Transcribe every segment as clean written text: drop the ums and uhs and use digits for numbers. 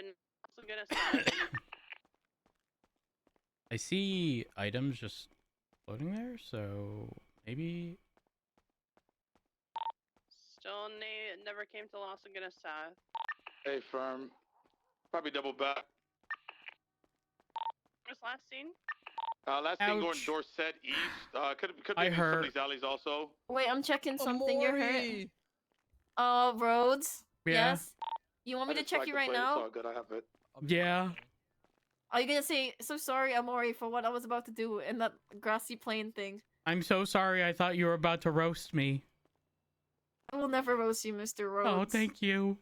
didn't also get a side. I see items just floating there, so maybe. Still never came to Los Angeles South. Hey, firm. Probably double back. Was last seen? Last thing going Ouch. Dorset East. Could be I in some heard. of these alleys also. Wait, I'm checking something. You're hurt. Amori! Rhodes. Yeah. Yes. You want me I to just check flagged you the right plate, It's now? all good. I have it. Yeah. Are you gonna say so sorry, Amori, for what I was about to do in that grassy plain thing? I'm so sorry. I thought you were about to roast me. I will never roast you, Mr. Rhodes. Oh, thank you.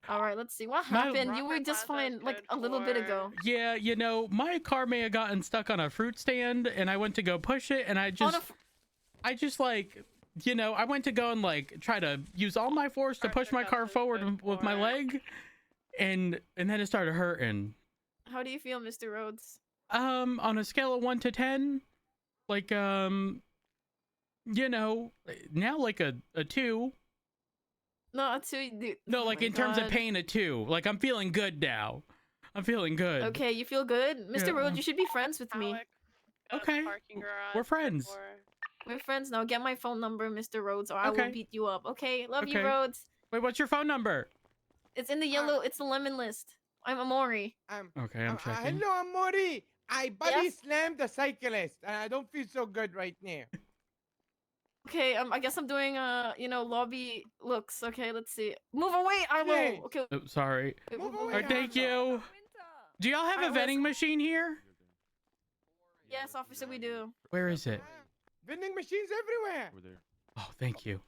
All right, let's see what My- happened. You were Robert just Plaza is fine like good a little bit ago. Yeah, you know, my car may have gotten stuck on a fruit stand, and I went to go push it, and I just like, you know, I went to go and like try to use all my force to push my car forward with my leg, and then it started hurting. How do you feel, Mr. Rhodes? On a scale of 1 to 10, like you know, now like a 2. No, dude. No, Oh like my in terms of God. pain, a 2. Like I'm feeling good now. I'm feeling good. Okay, you feel good, Mr. Yeah. Rhodes. You should be friends with me. Okay, Parking garage we're friends. before. We're friends now. Get my phone number, Mr. Rhodes, or I Okay. will beat you up. Okay, love you, Okay. Rhodes. Wait, what's your phone number? It's in the yellow. It's the lemon list. I'm Amori. Okay, I'm checking. Hello, Amori. I body Yes? slammed the cyclist, and I don't feel so good right now. Okay, I guess I'm doing you know, lobby looks. Okay, let's see. Move away, Arlo. Yay. Okay. Oh, sorry. wait, Move move away, Alright, thank Arlo. you. Do y'all have a Alright, vending machine here? Yes, officer, we do. Where is it? Vending machines everywhere. Over there. Oh, thank you.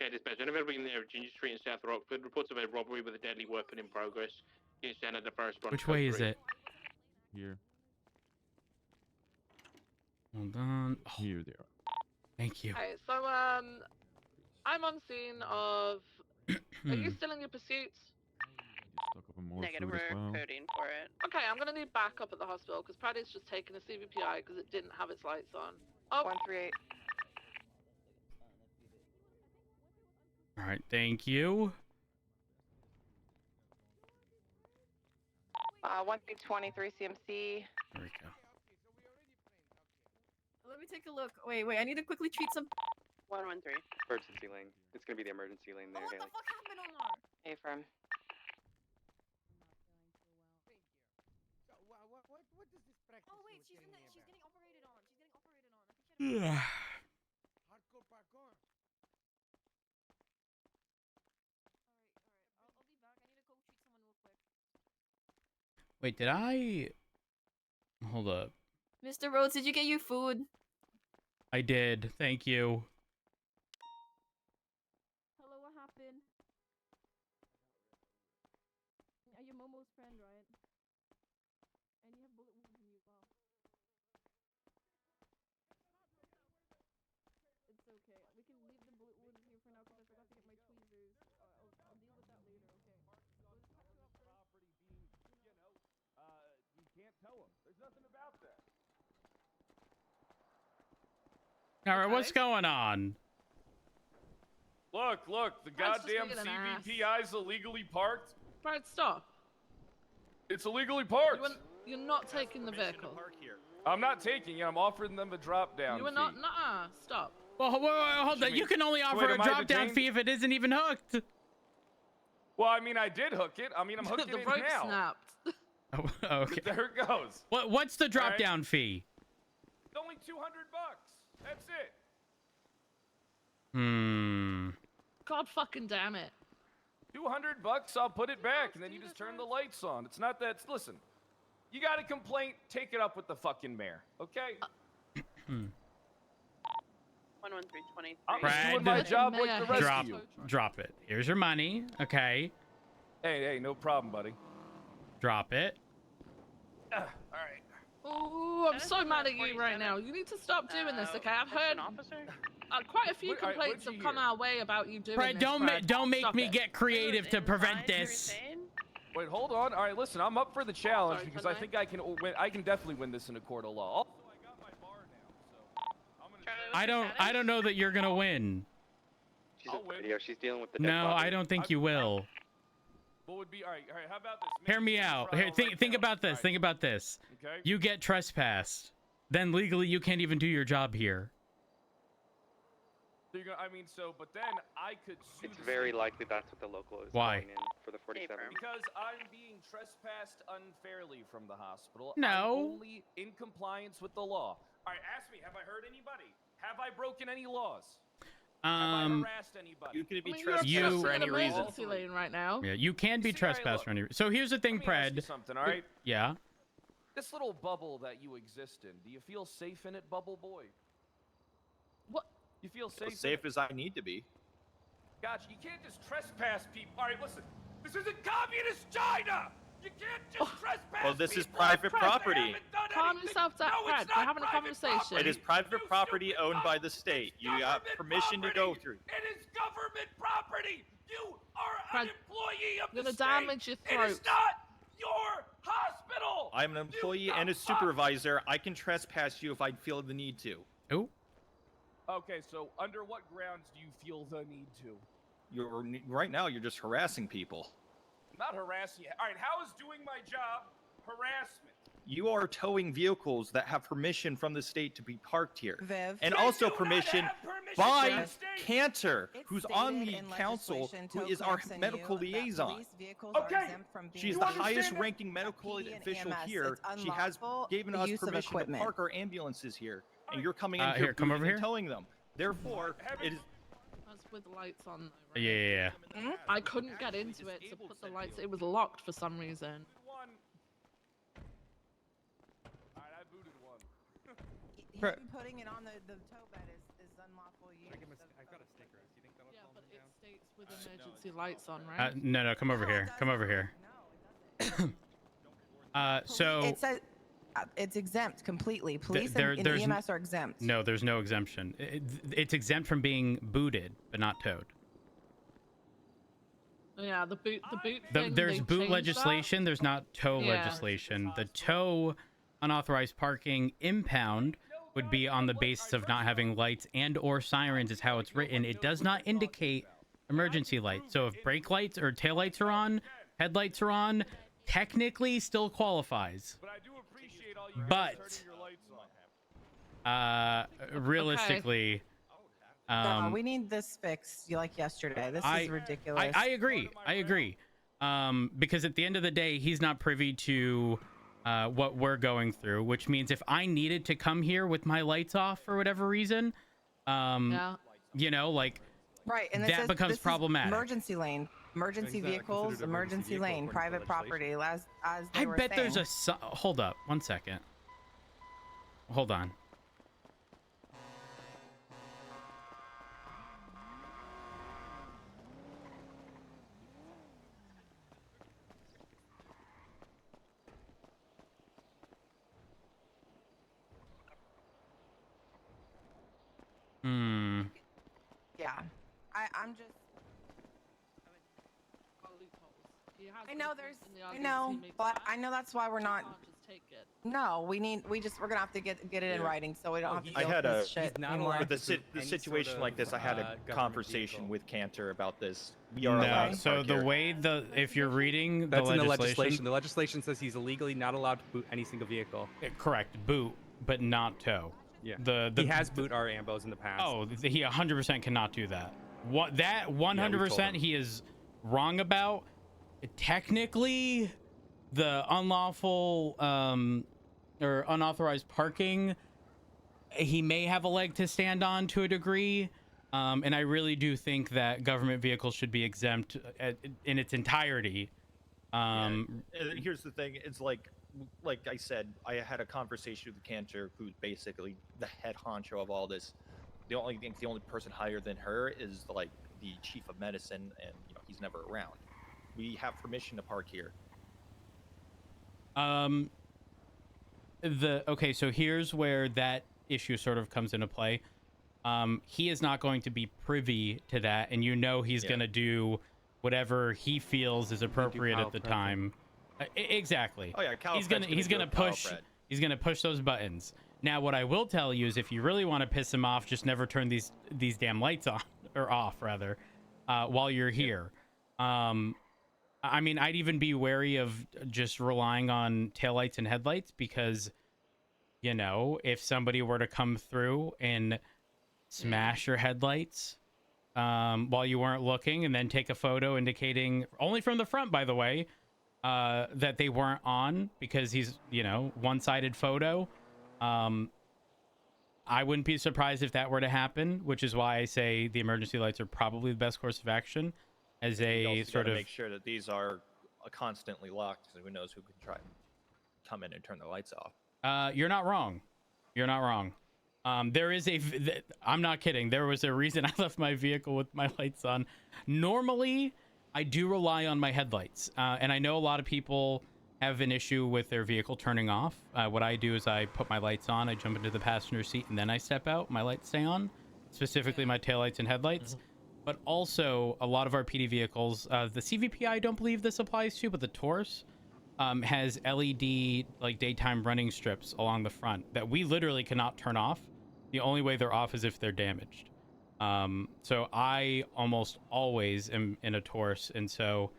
Okay, dispatch. Anyone in there, Ginger Street in South Rockford, reports of a robbery with a deadly weapon in progress. You stand at the first one. Which way is it? Here. Hold on. Oh, Here they are. thank you. Okay, so I'm on scene of. Are you still in your pursuits? Just stock up on more Negative, food as we're well. coding for it. Okay, I'm gonna need backup at the hospital because Paddy's just taken a CVPI because it didn't have its lights on. Oh, 138. All right, thank you. 1323 CMC. There we go. Let me take a look. Wait, I need to quickly treat some. 113. Emergency lane. It's gonna be the emergency lane Oh, there, what the Haley. fuck happened, Omar? A-firm. So, what does this practice? Oh wait, we're she's telling me getting about? operated on. She's getting operated on. I think she had a... Hardcore parkour. Alright. I'll be back. I need to go treat someone real quick. Wait, did I? Hold up. Mr. Rhodes, did you get your food? I did. Thank you. Hello, what happened? Are you Momo's friend, right? And you have bullet wounds in you. Wow. It's okay. We can leave the bullet wounds here for now because I forgot to get my tweezers. I'll deal with that later, okay? You can't tell them. There's nothing about that. All right, what's Okay. going on? Look, the That's just goddamn being an ass. CVPI's illegally parked. right, stop. It's illegally parked. You're not taking the vehicle. I'm not taking it. I'm offering them a drop down You were fee. not. Nuh-uh. Stop. Well, wait, hold you on. You mean? can only offer Wait, a am I drop down detained? fee if it isn't even hooked. Well, I mean, I did hook it. I mean, I'm hooking The it rope now. snapped. Oh, okay. There it goes. What's the drop Alright. down fee? It's only $200. That's it. God fucking damn it. $200. I'll put it back, and then you just turn the lights on. It's not that. Listen, you got a complaint? Take it up with the fucking mayor, okay? 11323. I'm Brad, just doing my job Mayor like the rest Drop, of you. drop it. Here's your money. Okay, Hey, no problem, buddy. drop it. All right. Oh, I'm That is so from mad that at you right 47. now. You need to stop doing this, okay? I've That's heard an officer? quite a few What- alright, complaints what'd have you come hear? our way about you doing Brad, this. don't Brad. make Stop me it. get creative to prevent You're this. insane? Wait, hold on. All right, listen, I'm up for the challenge Sorry, because I Tonight. think I can win. I can definitely win this in a court of law. Also, I got my bar now, so I'm gonna. Charlie, I what's your don't status? know that you're gonna win. I'll win. She's dealing with the dead No, body. I don't think you will. What would be all right? How about this? Hear me out. Here, think about this. Think about this. Okay. You get trespassed, then legally you can't even do your job here. So I mean, but then I could sue It's the very state likely that's what the local is Why? going in for the 47. because I'm being trespassed unfairly from the hospital. No. I'm only in compliance with the law. All right, ask me. Have I hurt anybody? Have I broken any laws? Have I harassed anybody? You could be You're trespassed for in any an reason. emergency lane right now. Yeah, you can be See, all right, trespassed look. for any reason. So here's the thing, Let me ask you Pred. something, all right? Yeah. This little bubble that you exist in, do you feel safe in it, Bubble Boy? What? You feel safe? As safe as I need to be. Gotcha. You can't just trespass people. All right, listen. This isn't communist China. You can't just trespass. Well, this is people private because they property. haven't done Calm anything. yourself down, No, Brad. it's We're not having a private conversation. property. It is private You property stupid owned fuck. by the state. It's You got government permission to go property. through. It is government property. You are Brad, an employee of you're the gonna state. damage your It is throat. not your hospital. I'm an employee You and a the fuck. supervisor. I can trespass you if I feel the need to. Oh. Okay, so under what grounds do you feel the need to? Right now, you're just harassing people. Not harassing you. All right, how is doing my job harassment? You are towing vehicles that have permission from the state to be parked here. Viv. And They also do not permission have permission by from the state. Cantor, It's who's on the stated in council, legislation, who tow is our clamps and medical you, that liaison. police vehicles are Okay. exempt from being She's You the understand highest that? ranking medical PD and official EMS, here. it's She has unlawful given the us use of permission to equipment. park our ambulances here, and you're coming in Here, here, come over boothing and here. towing them. Therefore, it is. That's with the lights on. Though, right? Yeah. I couldn't get into it to put the lights. It was locked for some reason. One. All right, I booted one. Him putting it on the tow bed is unlawful use. I've got a sticker. Do you think that'll Yeah, calm but them it down? states with emergency lights on, right? No, come over No, it here. Come over doesn't. here. No, it doesn't. So It says it's exempt completely. Police there- and there's EMS are exempt. no, there's no exemption. It's exempt from being booted, but not towed. Yeah, the boot thing. There's they boot changed legislation. There's not tow Yeah. legislation. The tow unauthorized parking impound would be on the basis of not having lights and/or sirens, is how it's written. It does not indicate emergency lights. So if brake lights or tail lights are on, headlights are on, technically still qualifies. But I do appreciate all you But- guys turning your lights on. Realistically, No, we need this fixed like yesterday. This is ridiculous. I agree. I agree. Because at the end of the day, he's not privy to what we're going through, which means if I needed to come here with my lights off for whatever reason, Yeah. you know, like Right, and that it says becomes this is problematic. Emergency lane, emergency vehicles, emergency lane, private property. As they I were bet there's saying. hold up 1 second. Hold on. Yeah, I'm just. I know there's. I know, but I know that's why we're not. Just take it. No, we're gonna have to get it in writing so we don't have to I deal had with a- this shit He's not anymore. allowed With the any situation sort like this, I had a government conversation vehicle. with Cantor about this. We are No, allowed to so park the here. way if you're reading That's the in the legislation, legislation. The legislation says he's illegally not allowed to boot any single vehicle. correct, boot, but not tow. Yeah. The He has boot our ambos in the past. Oh, he 100% cannot do that. What that 100% him. he is wrong about. Technically, the unlawful or unauthorized parking, he may have a leg to stand on to a degree. And I really do think that government vehicles should be exempt in its entirety. Here's the thing: it's like I said, I had a conversation with Cantor, who's basically the head honcho of all this. The only person higher than her is like the chief of medicine, and he's never around. We have permission to park here. Okay, so here's where that issue sort of comes into play. He is not going to be privy to that, and he's going to do whatever he feels is appropriate at the time. Exactly. Oh yeah, Kyle he's Fred's gonna do Kyle push Fred. he's gonna push those buttons. Now, what I will tell you is, if you really want to piss him off, just never turn these damn lights on. or off rather, while you're here. I mean, I'd even be wary of just relying on taillights and headlights because, you know, if somebody were to come through and smash your headlights while you weren't looking and then take a photo indicating, only from the front, by the way, that they weren't on because he's, you know, one-sided photo. I wouldn't be surprised if that were to happen, which is why I say the emergency lights are probably the best course of action as a sort of make sure that these are constantly locked, because who knows who can try and come in and turn the lights off. You're not wrong. You're not wrong. There is I'm not kidding. There was a reason I left my vehicle with my lights on. Normally, I do rely on my headlights. And I know a lot of people have an issue with their vehicle turning off. What I do is I put my lights on, I jump into the passenger seat, and then I step out. My lights stay on, specifically my taillights and headlights. But also, a lot of our PD vehicles, the CVP, I don't believe this applies to, but the Taurus has LED, like, daytime running strips along the front that we literally cannot turn off. The only way they're off is if they're damaged. So I almost always am in a Taurus, and so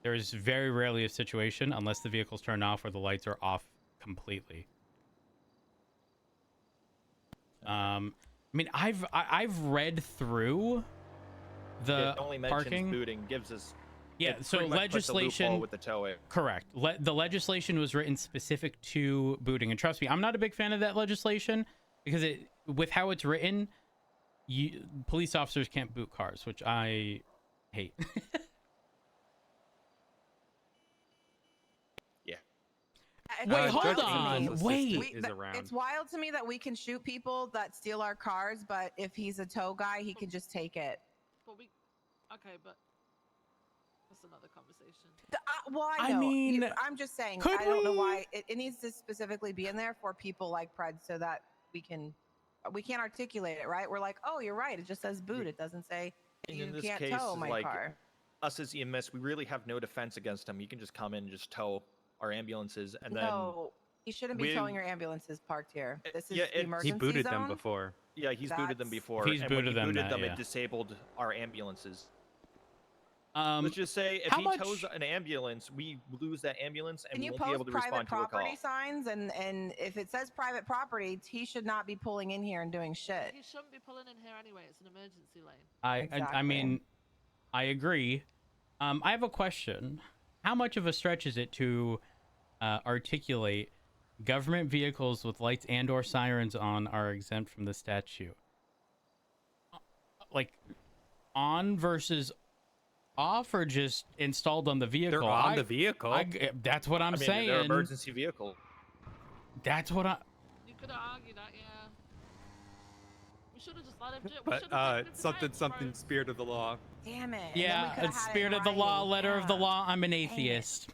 there's very rarely a situation, unless the vehicle's turned off, where the lights are off completely. I mean, I've read through the it only mentions parking. booting, gives us So legislation with the tow correct. The legislation was written specific to booting, and trust me, I'm not a big fan of that legislation because with how it's written, police officers can't boot cars, which I hate. Wait, hold on. Wait. It's wild to me that we can shoot people that steal our cars, but if he's a tow guy, he can just take it. But okay, but that's another conversation. Well, I know. I mean, I'm just saying. I don't know why it needs to specifically be in there for people like Pred, so that we can't articulate it, right? We're like, oh, you're right. It just says boot. It doesn't say you can't tow my car. Us as EMS, we really have no defense against him. You can just come in and just tow our ambulances, and no, you shouldn't be towing your ambulances parked here. This is the emergency He booted zone. them before. Yeah, he's booted them before. He's booted them. It disabled our ambulances. Let's just say if he tows an ambulance, we lose that ambulance, and we won't be able to respond to a call. Private property signs, and if it says private property, he should not be pulling in here and doing shit. He shouldn't be pulling in here anyway. It's an emergency lane. I mean, I agree. I have a question. How much of a stretch is it to articulate government vehicles with lights and or sirens on are exempt from the statute? Like, on versus off, or just installed on the vehicle? They're on the vehicle. That's what I'm saying. They're emergency vehicle. That's what I... You could have argued that, yeah. We should have just let him do it. But something spirit of the law. Damn it. Yeah, it's spirit of the law, letter of the law. I'm an atheist.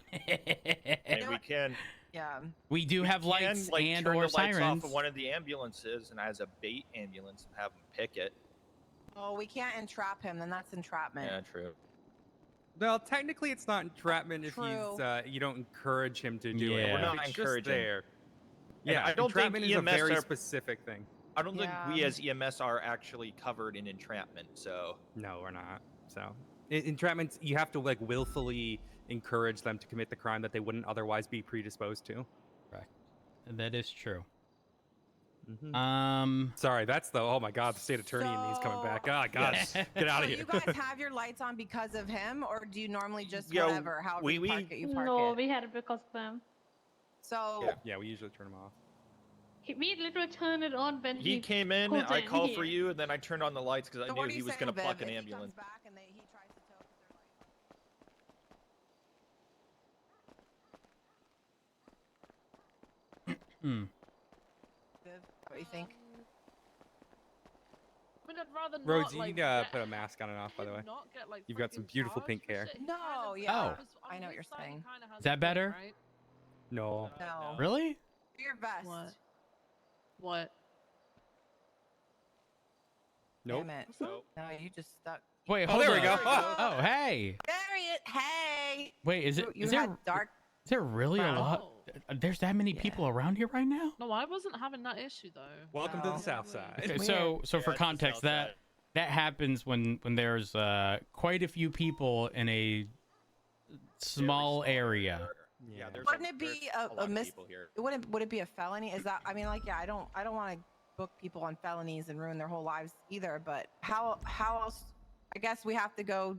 And we can. Yeah. We do have lights and turn or the lights sirens. off of one of the ambulances and as a bait ambulance and have them pick it. Oh, we can't entrap him. Then that's entrapment. Yeah, true. Well, technically, it's not entrapment if he's you don't encourage him to do it. We're not It's just encouraging. there. And Yeah, I don't think entrapment is a EMS very are- specific thing. I don't think we as EMS are actually covered in entrapment. So No, we're not. So entrapment, you have to like willfully encourage them to commit the crime that they wouldn't otherwise be predisposed to. Correct. That is true. Sorry, that's the oh my god, the state attorney and me's coming back. Oh god, get out of here. You guys have your lights on because of him, or do you normally just whatever? However you park it, you park it. We had it because of them. So yeah, we usually turn them off. We literally turned it on when he came in. pulled I in called here. for you, and then I turned on the lights because I So knew what are he you was saying, going to pluck Viv? an If ambulance. He comes back and he tries to tow because their lights. Viv, what do you think? I mean, I'd rather not, Rhodes, you like, need to put a mask on and off, by the way. not get, like, You've got some freaking beautiful charged pink for hair. shit. He No, kinda- yeah. Oh. I know what you're saying. Is that better? Right? No. No. Really? Do your best. What? Nope. Damn it. Nope. No, you just stuck. Wait, Oh, hold there we on. go. Oh, hey. There he is. Hey. Wait, is You there had dark. is there really a Wow. lot? There's that many people around here right now? No, I wasn't having that issue though. Welcome to the South Side. Okay, It's so Yeah, for it's the context, south that happens when there's quite a few people in a small area. Yeah, there's Wouldn't it be a lot a of mis? people here. Would it be a felony? Is that? I mean, like, yeah, I don't want to book people on felonies and ruin their whole lives either. But how else? I guess we have to go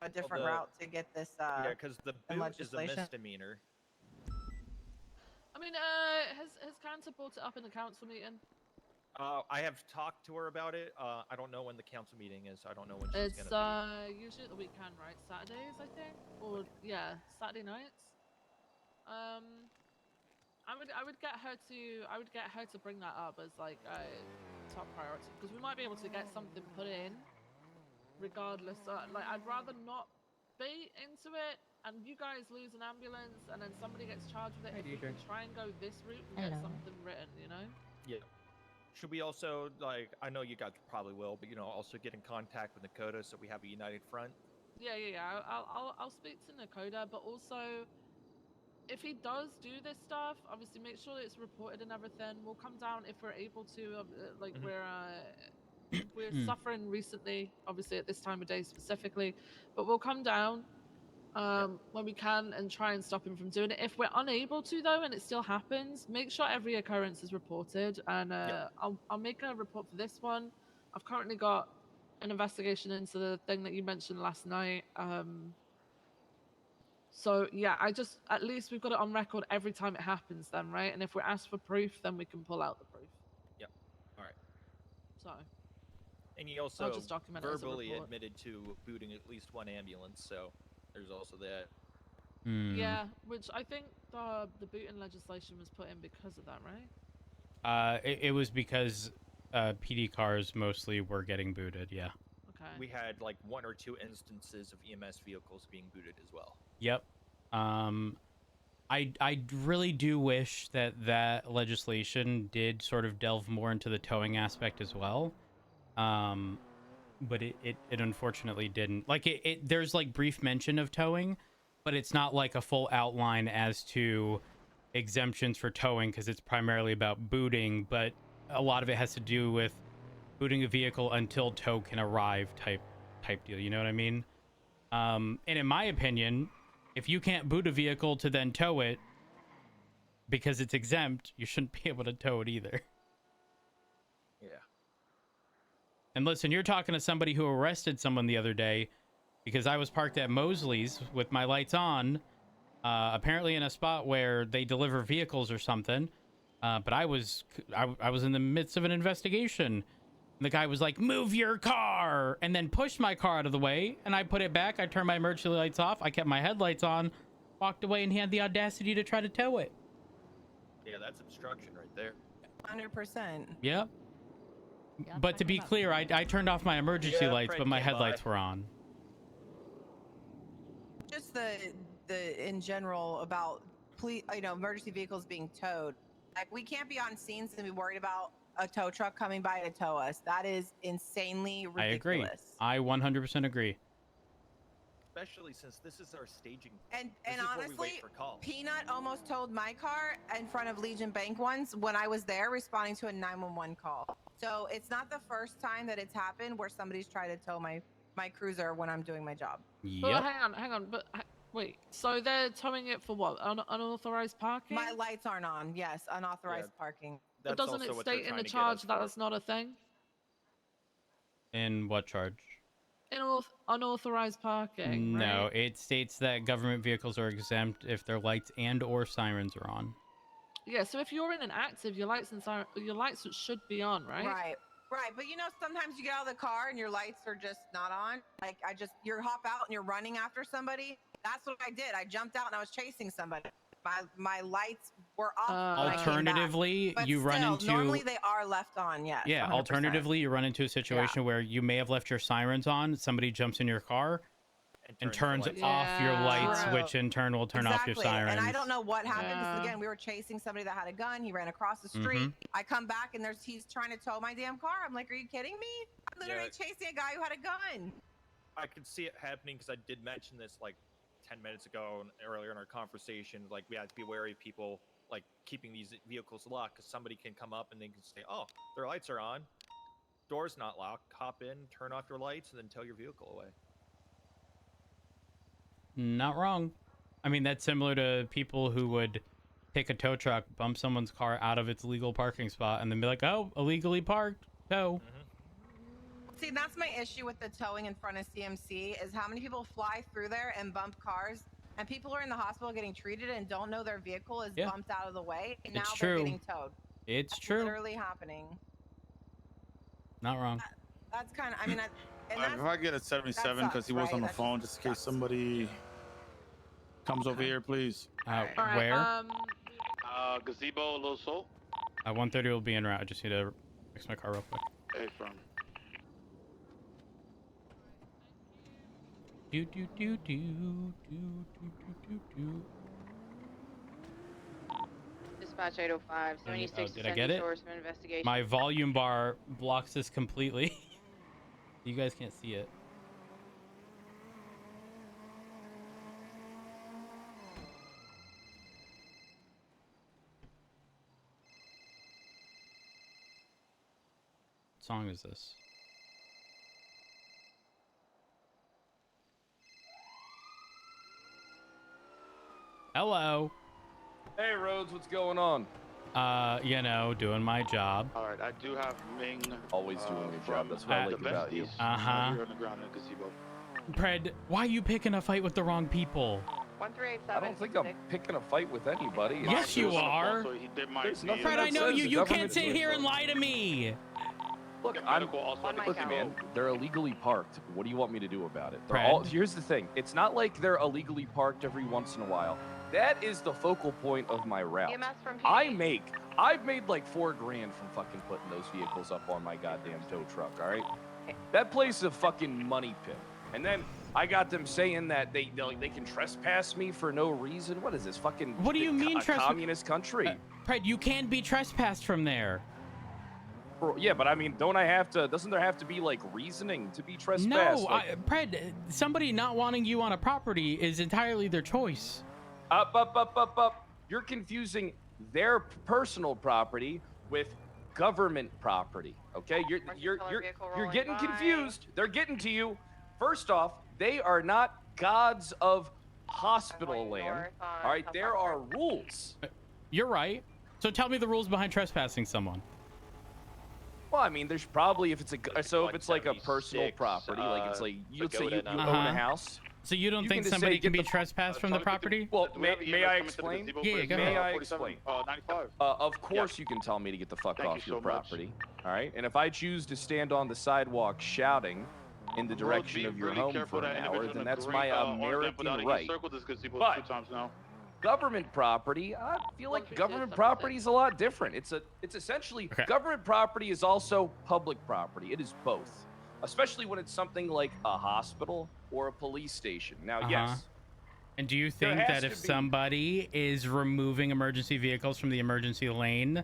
a different route to get this. Yeah, because the in boot is a legislation. misdemeanor. I mean, has Cantor brought it up in the council meeting? I have talked to her about it. I don't know when the council meeting is. So I don't know when she's It's gonna be. usually at the weekend, right? Saturdays, I think, or yeah, Saturday nights. I would get her to bring that up as like a top priority because we might be able to get something put in, regardless. Like I'd rather not be into it and you guys lose an ambulance and then somebody gets charged with it. If we can try and go this route and get something written, you know? Yeah. Should we also, like, I know you guys probably will, but, you know, also get in contact with Nakota so we have a united front? Yeah. I'll speak to Nakoda, but also, if he does do this stuff, obviously make sure that it's reported and everything. We'll come down if we're able to. We're suffering recently, obviously at this time of day specifically, but we'll come down when we can and try and stop him from doing it. If we're unable to though, and it still happens, make sure every occurrence is reported. And I'll make a report for this one. I've currently got an investigation into the thing that you mentioned last night. So yeah, at least we've got it on record every time it happens then, right? And if we're asked for proof, then we can pull out the proof. Yep. All right. So. And he also just document it as a verbally report. admitted to booting at least one ambulance, so there's also that. Yeah, which I think the booting legislation was put in because of that, right? It was because PD cars mostly were getting booted. Yeah. Okay. We had like 1 or 2 instances of EMS vehicles being booted as well. Yep. I really do wish that legislation did sort of delve more into the towing aspect as well. But it unfortunately didn't. Like there's like brief mention of towing, but it's not like a full outline as to exemptions for towing because it's primarily about booting, but a lot of it has to do with booting a vehicle until tow can arrive type deal. You know what I mean? And in my opinion, if you can't boot a vehicle to then tow it because it's exempt, you shouldn't be able to tow it either. Yeah. And listen, you're talking to somebody who arrested someone the other day because I was parked at Mosley's with my lights on, apparently in a spot where they deliver vehicles or something. But I was in the midst of an investigation. And the guy was like, "Move your car," and then pushed my car out of the way. And I put it back. I turned my emergency lights off. I kept my headlights on, walked away, and he had the audacity to try to tow it. Yeah, that's obstruction right there. 100%. Yep. But to be clear, I turned off my emergency lights, but my headlights were on. Just the in general about emergency vehicles being towed. Like we can't be on scenes and be worried about a tow truck coming by to tow us. That is insanely ridiculous. I agree. I 100% agree. Especially since this is our staging. And this is where we honestly, wait for calls. Peanut almost towed my car in front of Legion Bank once when I was there responding to a 911 call. So it's not the first time that it's happened where somebody's tried to tow my cruiser when I'm doing my job. Yep. But hang on. But wait, so they're towing it for what? Unauthorized parking? My lights aren't on. Yes, unauthorized parking. But doesn't it state in the charge that that's not a thing? In what charge? In unauthorized parking. No, right? it states that government vehicles are exempt if their lights and or sirens are on. Yeah, so if you're in an active, your lights should be on, right? Right, but sometimes you get out of the car and your lights are just not on. Like you hop out and you're running after somebody. That's what I did. I jumped out and I was chasing somebody. My lights were off. Alternatively, you run into. Normally they are left on. Yes. Yeah. 100%. Alternatively, you run into a situation where you may have left your sirens on. Somebody jumps in your car and turns off your lights, which in turn will turn off your sirens. And I don't know what happened. Because again, we were chasing somebody that had a gun. He ran across the street. I come back and he's trying to tow my damn car. I'm like, are you kidding me? I'm literally chasing a guy who had a gun. I could see it happening because I did mention this like 10 minutes ago and earlier in our conversation. Like we have to be wary of people like keeping these vehicles locked because somebody can come up and they can say, "Oh, their lights are on, door's not locked, hop in, turn off your lights, and then tow your vehicle away. Not wrong. I mean, that's similar to people who would take a tow truck, bump someone's car out of its legal parking spot, and then be like, oh, illegally parked, tow. See, that's my issue with the towing in front of CMC is how many people fly through there and bump cars, and people are in the hospital getting treated and don't know their vehicle is bumped out of the way, and now they're getting towed. It's That's true. literally happening. Not wrong. That's kind of, I mean, If I get a 77 because he was on the phone, just in case somebody comes over here, please. Where? Gazebo, Little Soul. 130 will be en route. I just need to fix my car real quick. Hey, from. Dispatch 805, 76 did I get it? source for investigation. My volume bar blocks this completely. You guys can't see it. What song is this? Hello. Hey, Rhodes, what's going on? You know, doing my job. All right, I do have Ming. Always doing your job. That's what I like about you. Here on the ground in the gazebo. Pred, why are you picking a fight with the wrong people? 1387. I don't think I'm picking a fight with anybody. Yes, you are. There's nothing Fred, that I know says you. the You can't government sit would- here and lie to me. Look, look, man. They're illegally parked. What do you want me to do about it? They're Fred. all. Here's the thing. It's not like they're illegally parked every once in a while. That is the focal point of my route. EMS from I've made like $4 grand from fucking putting those vehicles up on my goddamn tow truck. All right. That place is a fucking money pit. And then I got them saying that they can trespass me for no reason. What is this fucking? What do you mean trespass? Communist country. Pred, you can't be trespassed from there. Yeah, but I mean, doesn't there have to be like reasoning to be trespassed? No, Like, Pred, somebody not wanting you on a property is entirely their choice. Up. You're confusing their personal property with government property. Okay, you're getting confused. They're getting to you. First off, they are not gods of hospital land. All right, there are rules. You're right. So tell me the rules behind trespassing someone. Well, I mean, there's probably if it's like a personal property, like it's like let's say you own a house. So you don't You think can just somebody say, can get be the- trespassed from the property? Well, may I explain? Yeah, go May ahead. I explain? 95. Of course you can tell me to get the fuck Thank off you your so much. property. All right? And if I choose to stand on the sidewalk shouting in the direction Be of your really home careful for that an hour, individual then in the that's green, my orange lamp American without it. right. He circled this gazebo But 2 times now. government property, I feel like government property is a lot different. It's essentially government property is also public property. It is both, especially when it's something like a hospital or a police station. Now, yes. And do you There think has that to if be- somebody is removing emergency vehicles from the emergency lane,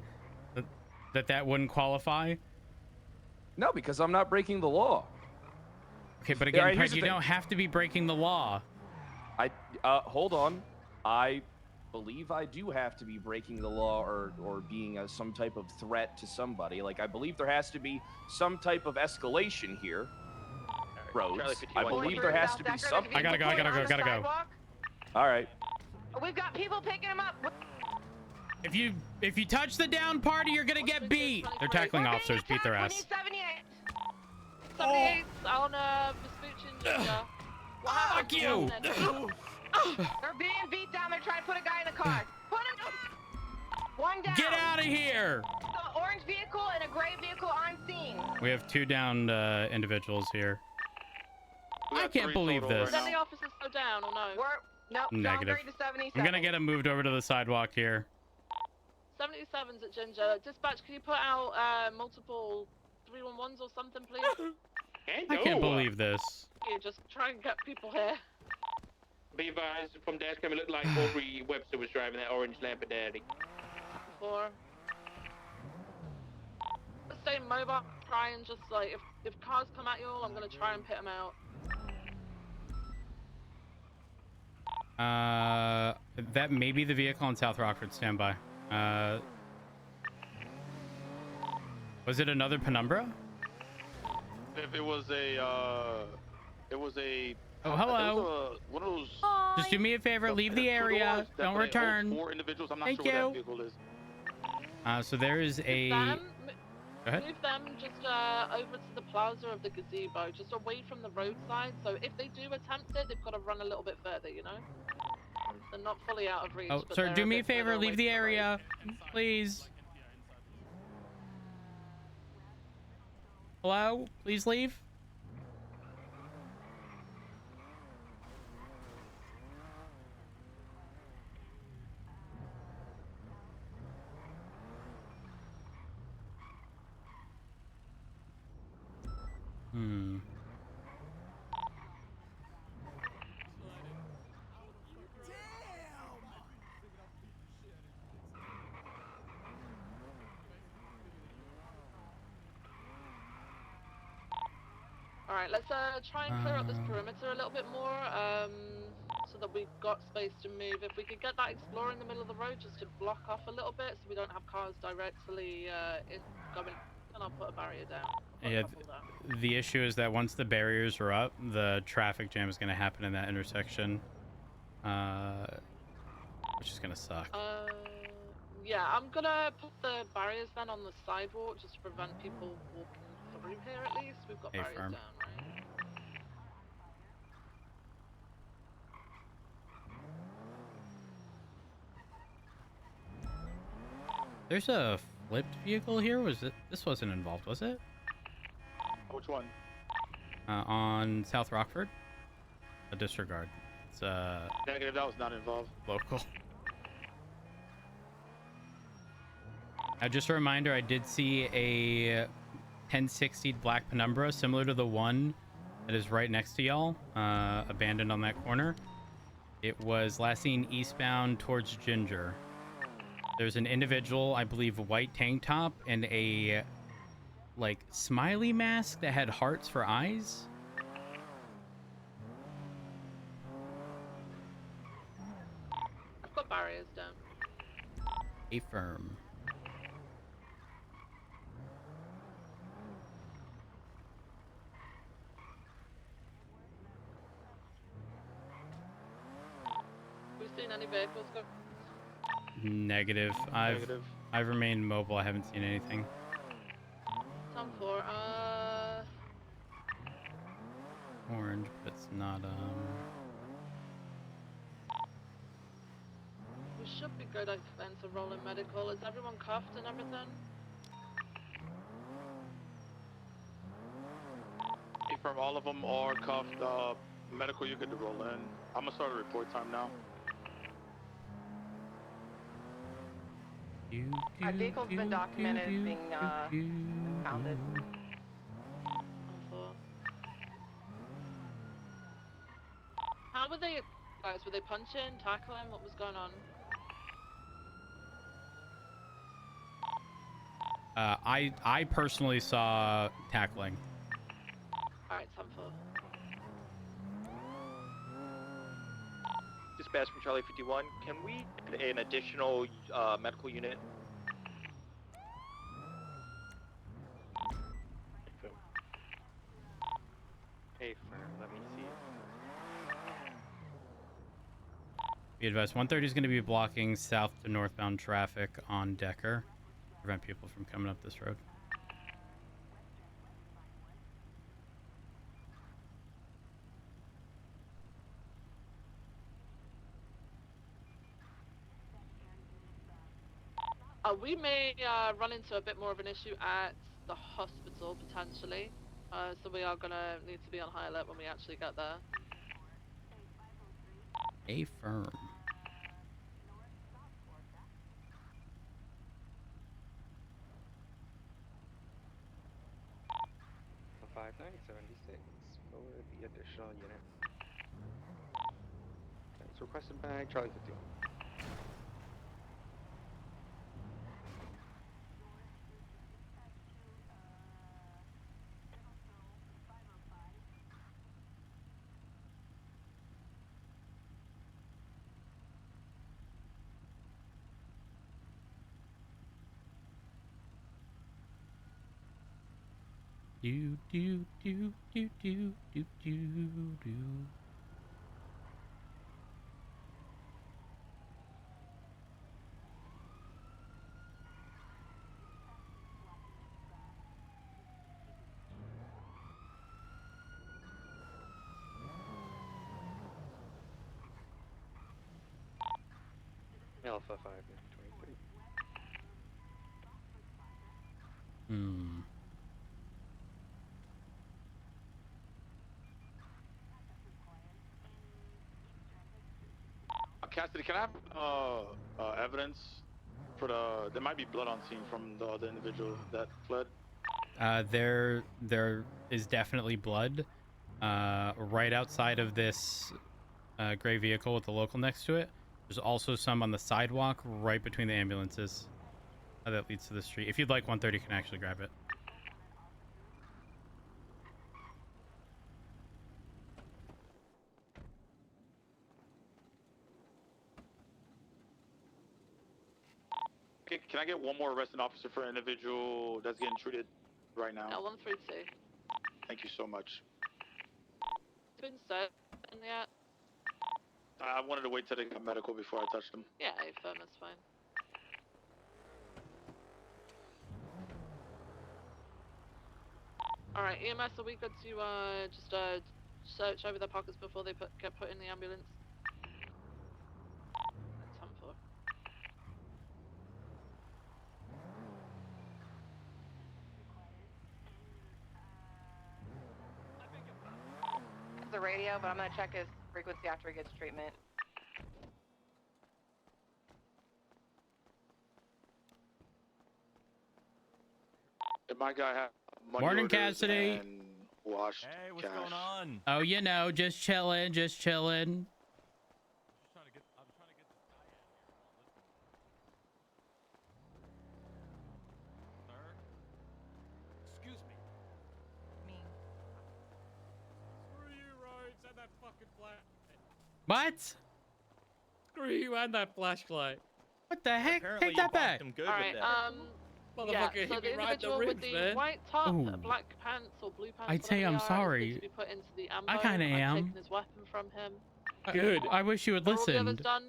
that wouldn't qualify? No, because I'm not breaking the law. Okay, but Yeah, again, right, here's Pred, the you thing. don't have to be breaking the law. Hold on. I believe I do have to be breaking the law or being some type of threat to somebody. Like, I believe there has to be some type of escalation here. Rhodes. I believe there has to be something. I gotta go. All right. We've got people picking them up. If you touch the down party, you're gonna get beat. They're tackling officers. Beat their ass. 78 on Vespucci and Ginger. Fuck you! They're being beat down. They're trying to put a guy in the car. Put him. One down. Get out of here! The orange vehicle and a gray vehicle on scene. We have 2 downed individuals here. I can't believe this. Then the officers go down or no? Nope. Negative. Downgrade to 77. I'm gonna get him moved over to the sidewalk here. 77's at Ginger. Dispatch, can you put out multiple 311s or something, please? I can't believe this. Yeah, just try and get people here. Be advised, from dash cam, it looked like Aubrey Webster was driving that orange Lamborghini. 4. Stay mobile. Try and just like if cars come at you, I'm gonna try and pit them out. That may be the vehicle on South Rockford. Stand by. Was it another Penumbra? If it was a, it was a. Oh, It hello. was one of those. Just do me a favor, leave the two area. doors that Don't hold return. 4 individuals. I'm not Thank sure you. what that vehicle is. So there is a. Them, Go ahead. move them just over to the plaza of the gazebo, just away from the roadside. So if they do attempt it, they've got to run a little bit further, you know? They're not fully out of reach. Oh, but sir, they're do me a bit further favor, away leave the from road. area, please. Hello? Please leave. Hmm. All right, let's try and clear up this perimeter a little bit more, so that we've got space to move. If we could get that Explorer in the middle of the road, just to block off a little bit, so we don't have cars directly going. And I'll put a barrier down. Yeah, the issue is that once the barriers are up, the traffic jam is going to happen in that intersection, which is going to suck. Yeah, I'm gonna put the barriers then on the sidewalk just to prevent people walking through here. At least we've got barriers down, right? There's a flipped vehicle here. Was it? This wasn't involved, was it? Which one? On South Rockford. A disregard. It's Negative. That was not involved. Local. Just a reminder, I did see a 1060 black Penumbra similar to the one that is right next to y'all, abandoned on that corner. It was last seen eastbound towards Ginger. There's an individual, I believe, white tank top and a like smiley mask that had hearts for eyes. I've got barriers down. Affirm. We've seen any vehicles go? Negative. I've remained mobile. I haven't seen anything. Time for Orange, but it's not we should be good, I think, to roll in medical. Is everyone cuffed and everything? From all of them are cuffed. Medical, you get to roll in. I'm gonna start a report time now. Our vehicle's been documented as being impounded. How were they, guys? Were they punching, tackling? What was going on? I personally saw tackling. Alright, time for. Dispatch from Charlie 51, can we get an additional medical unit? Hey, let me see. Be advised, 130 is going to be blocking south to northbound traffic on Decker. Prevent people from coming up this road. We may run into a bit more of an issue at the hospital, potentially. So we are going to need to be on high alert when we actually get there. Affirm. For 5976 for the additional unit. It's requested by Charlie 51. Do do do do do do do do. Alpha 523. Hmm. Cassidy, can I have evidence for there might be blood on scene from the other individual that fled? There is definitely blood right outside of this gray vehicle with the local next to it. There's also some on the sidewalk right between the ambulances that leads to the street. If you'd like, 130 can actually grab it. Okay, can I get one more arresting officer for an individual that's getting treated right now? 132. Thank you so much. It's been set in yet? I wanted to wait till they got medical before I touched them. Yeah, firm is fine. Alright, EMS, are we good to just search over their pockets before they get put in the ambulance? 10-4. The radio, but I'm gonna check his frequency after he gets treatment. Did my guy have money Morning, orders Cassidy. and washed Hey, what's cash? going on? Oh, you know, just chilling, just chilling. I'm trying to get this guy out of here. Sir? Excuse me. Screw you, Rhodes, and that fucking flash. What? Screw you and that flashlight. What the heck? Apparently Take you that boxed back. him good Alright, with that. yeah, Motherfucker so hit the me right in the individual with ribs, the man. white top, Ooh. black pants or blue pants, I'd say whatever I'm they are, sorry. is good to be put into the ambo. I kinda I've am. taken his weapon from him. Good. I wish you had Are all the others listened. done?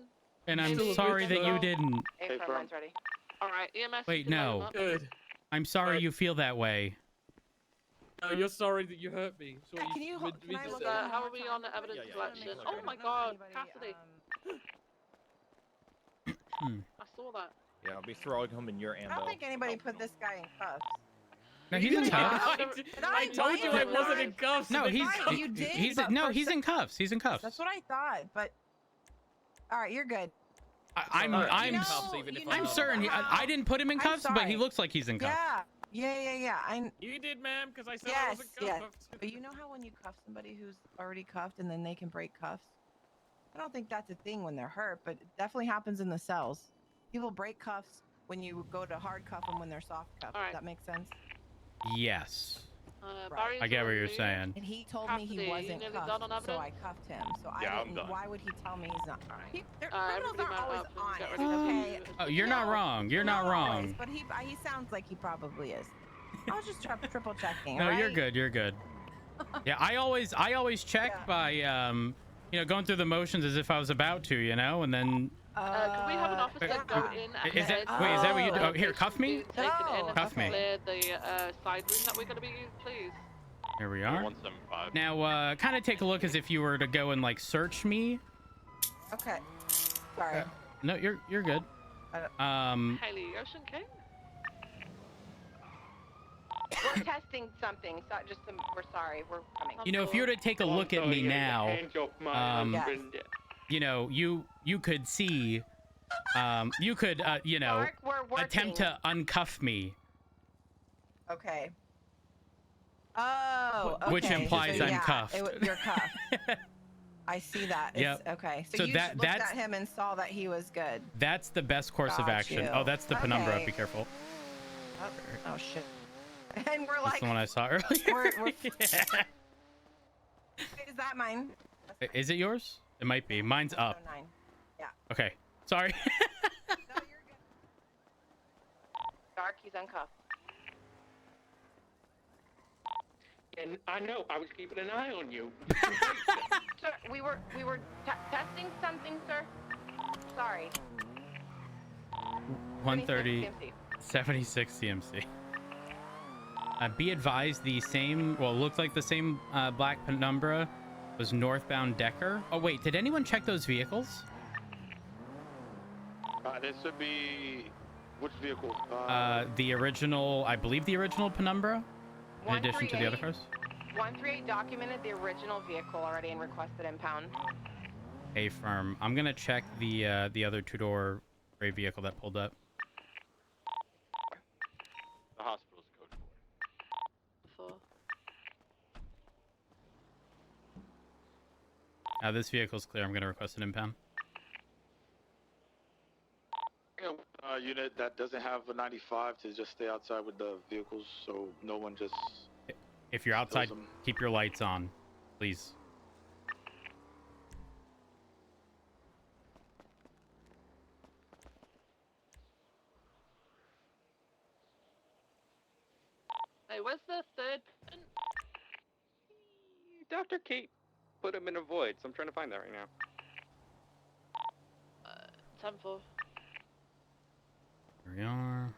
And I'm Maybe sorry that you Maybe- didn't. Hey, front line's ready. Alright, EMS. Wait, you can light him no. up. Good. I'm sorry you feel that way. No, you're sorry that you hurt me. So Can you hold- can I So, look at him how one are we more on time? the evidence Yeah, collection? just look Oh at my him. god, Anybody, Cassidy. Hmm. I saw that. Yeah, I'll be throwing him in your ammo. I don't think anybody put this guy in cuffs. No, he's in cuffs. I told you I wasn't in cuffs. No, and then he's You did, he's but no, for he's in cuffs. He's in cuffs. That's what I thought, but all right, you're good. I'm Alright, I'm You know- cuffs even if you I'm know certain how- I didn't put him in I'm cuffs, but he sorry. looks like he's in cuffs. Yeah. You did, ma'am, because I said I Yes, wasn't yes. cuffed. But you know how when you cuff somebody who's already cuffed and then they can break cuffs? I don't think that's a thing when they're hurt, but it definitely happens in the cells. People break cuffs when you go to hard cuff them when they're soft cuffed. Alright. Does that make sense? Yes. Barry's I get what on you're you. saying. And he told Cassidy, me he you wasn't nearly cuffed, done on so I evidence? cuffed him. So Yeah, I I'm didn't. done. Why would he tell me he's not? Criminals everybody aren't mount always up and get honest, ready to okay? move. Oh, you're not No, wrong. You're not always, wrong. but he sounds like he probably is. I was just triple checking. No, you're right? good. You're good. Yeah, I always check Yeah. by you know, going through the motions as if I was about to, you know, and then Can we have an officer yeah. go in Is that- ahead wait, is that what you do? so Oh, here, patients cuff me? being taken in No. and Cuff me. clear the side room that we're going to be using, please? here we are. 175. Now, kind of take a look as if you were to go and like search me. Okay. Sorry. No, you're good. Haley, Ocean King? We're testing something. So just we're sorry. We're coming. You know, if you were to take a look at me now, you know, you could see, you could, you know, Mark, we're attempt to uncuff me, Okay. Oh, okay. which implies So, I'm yeah, cuffed. You're cuffed. I see that. Yep. Okay. So, So you that- looked that's- at him and saw that he was good. That's the best course of Got action. you. Oh, that's the penumbra. Okay. Be careful. Oh shit. And we're That's like, the one I saw earlier. we're Yeah. is that mine? Is it yours? It might be. Mine's up. 9. Yeah. Okay. Sorry. No, you're good. Dark, he's uncuffed. And I know, I was keeping an eye on you. Sir, we were testing something, sir. Sorry. 130, 76 CMC. Be advised, the same, well, it looks like the same black penumbra was northbound Decker. Oh, wait, did anyone check those vehicles? This would be which vehicle? The original, I believe the original penumbra, in addition to the other cars. 138 documented the original vehicle already and requested impound. A firm. I'm gonna check the other two-door gray vehicle that pulled up. The hospital's code 4. This vehicle's clear. I'm gonna request an impound. Unit that doesn't have a 95 to just stay outside with the vehicles, so no one just. If you're outside, keep your lights on, please. Hey, where's the third? Dr. Kate put him in a void, so I'm trying to find that right now. 10-4. Here we are.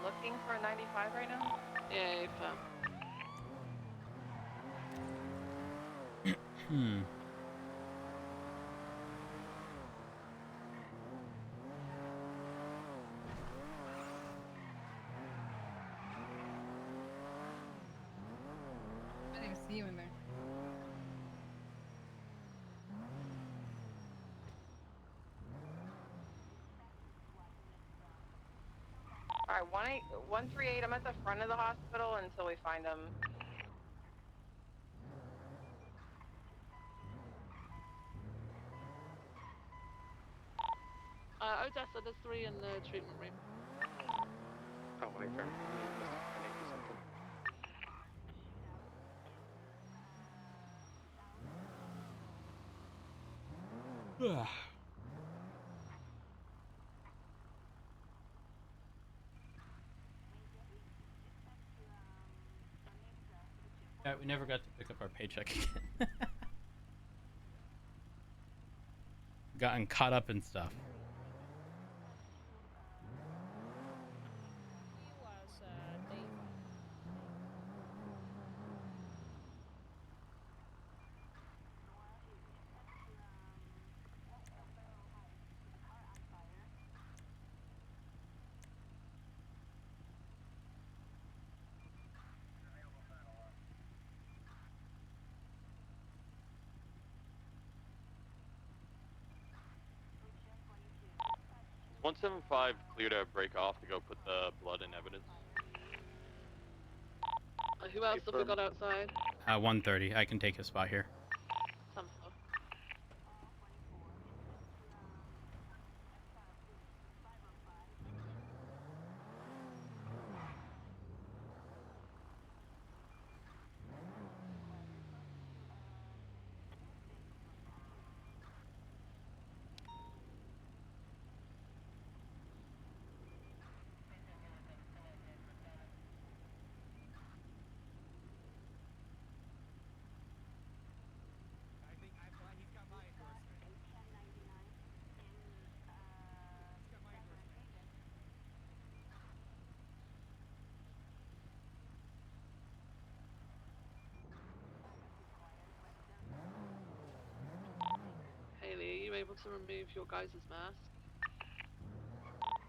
Looking for a 95 right now? Yeah, Hmm. I didn't see you in there. All right, 138. I'm at the front of the hospital until we find them. Odessa, there's 3 in the treatment room. Oh, wait, fair. Must have connected something. Yeah, we never got to pick up our paycheck again. Gotten caught up in stuff. Is 175 clear to break off to go put the blood in evidence? Who else have we got outside? 130. I can take his spot here. 10-4. Haley, are you able to remove your guys' mask?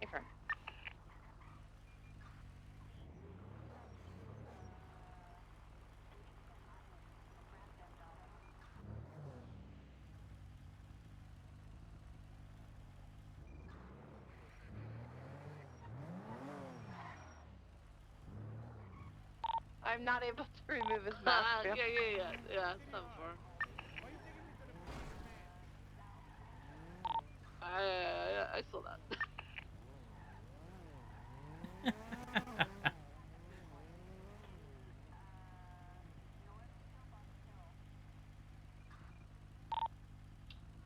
Affirm. I'm not able to remove his mask. Yeah, 10-4. I saw that.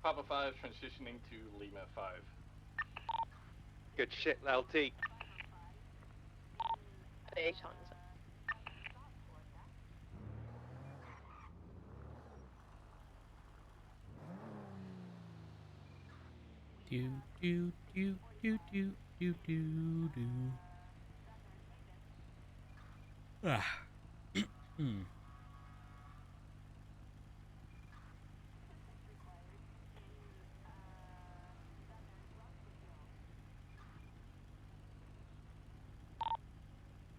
Papa 5 transitioning to Lima 5. Good shit, LT. Hey, tons. Do do do do do do do do. Ah. Hmm.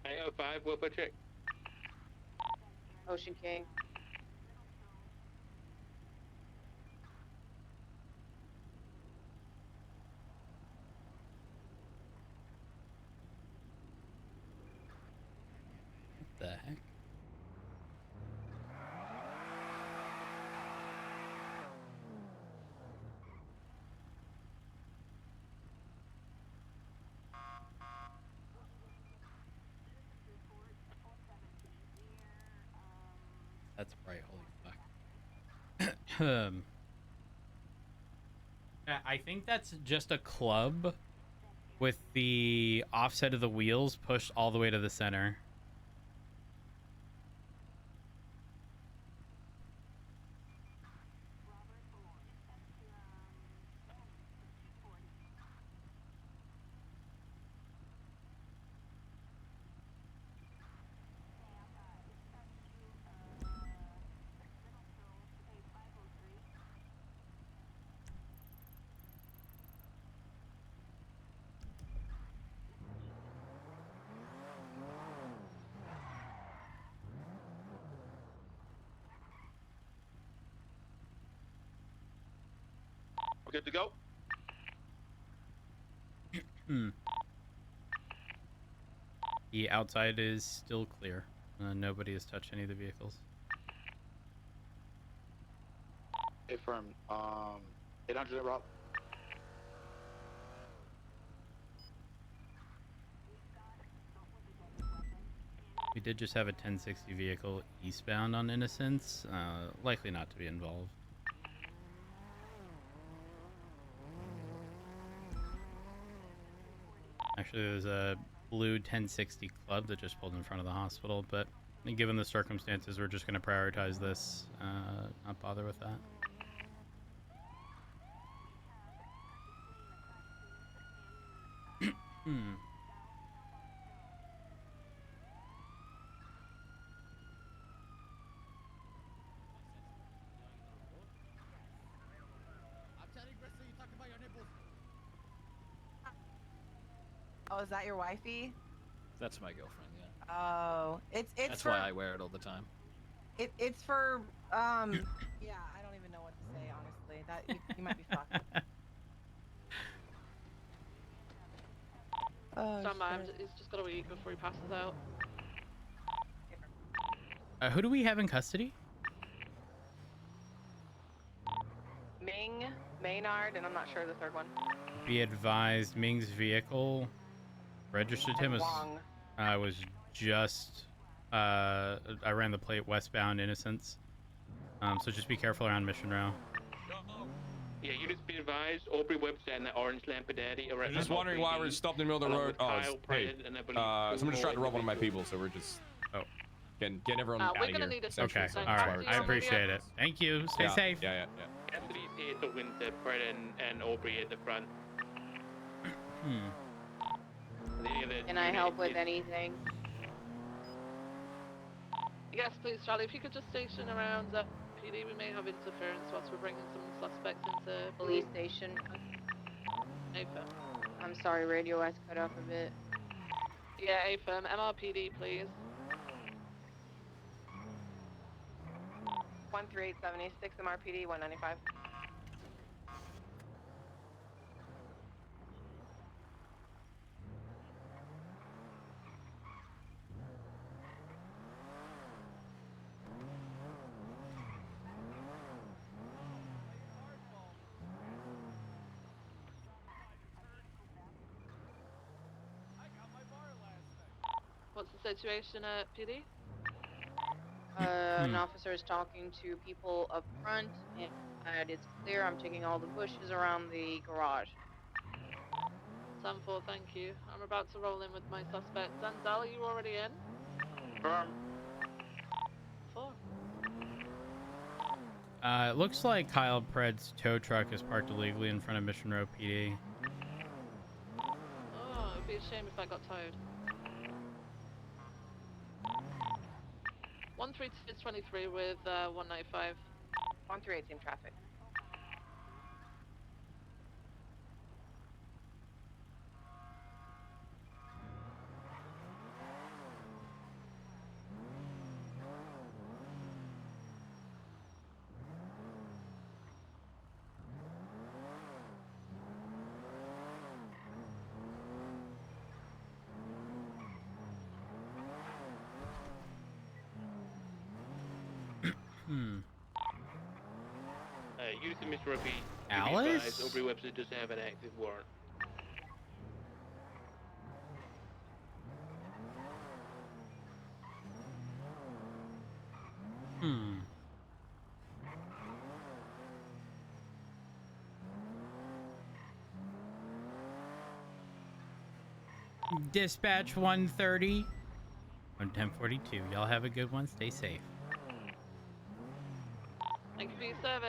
Hey, 05, Wilbur check. Ocean King. What the heck? That's right. Holy fuck. I think that's just a club with the offset of the wheels pushed all the way to the center. We're good to go? Hmm. The outside is still clear. Nobody has touched any of the vehicles. Affirm. 800 Rob. We did just have a 1060 vehicle eastbound on Innocence, likely not to be involved. Actually, there's a blue 1060 club that just pulled in front of the hospital, but given the circumstances, we're just going to prioritize this, not bother with that. Hmm. Oh, is that your wifey? That's my girlfriend, yeah. Oh, it's That's for, why I wear it all the time. It's for yeah, I don't even know what to say honestly. That you might be fucked. Oh, Stand by, shit. he's just got to eat before he passes out. Who do we have in custody? Ming, Maynard, and I'm not sure the third one. Be advised, Ming's vehicle registered him as was just I ran the plate westbound Innocence. So just be careful around Mission Row. Yeah, you just be advised, Aubrey Webster and that orange Lampadaddy are I'm just wondering why we're stopped in the middle of the road. Oh, hey, someone just tried to rob one of my people, so we're just getting everyone out we're of gonna here. need a Okay, Central all right. Center. I appreciate it. Thank you. Stay safe. Yeah. Cassidy's here to Winter, Fred and Aubrey at the front. Can I help with anything? Yes, please, Charlie. If you could just station around PD, we may have interference whilst we're bringing some suspects into Police station. AFM. I'm sorry, radio has cut off a bit. Yeah, AFM. MRPD, please. 13876 MRPD 195. Situation at PD? An officer is talking to people up front, and it's clear. I'm taking all the bushes around the garage. 10-4, thank you. I'm about to roll in with my suspect. Denzel, are you already in? Firm. 4. It looks like Kyle Pred's tow truck is parked illegally in front of Mission Row PD. Oh, it'd be a shame if that got towed. 13223 with 195. 138 in traffic. Youth and Mr. Ruby. Alice? Aubrey Webster does have an active warrant. Dispatch 130 on 1042. Y'all have a good one. Stay safe. Thank you for your service.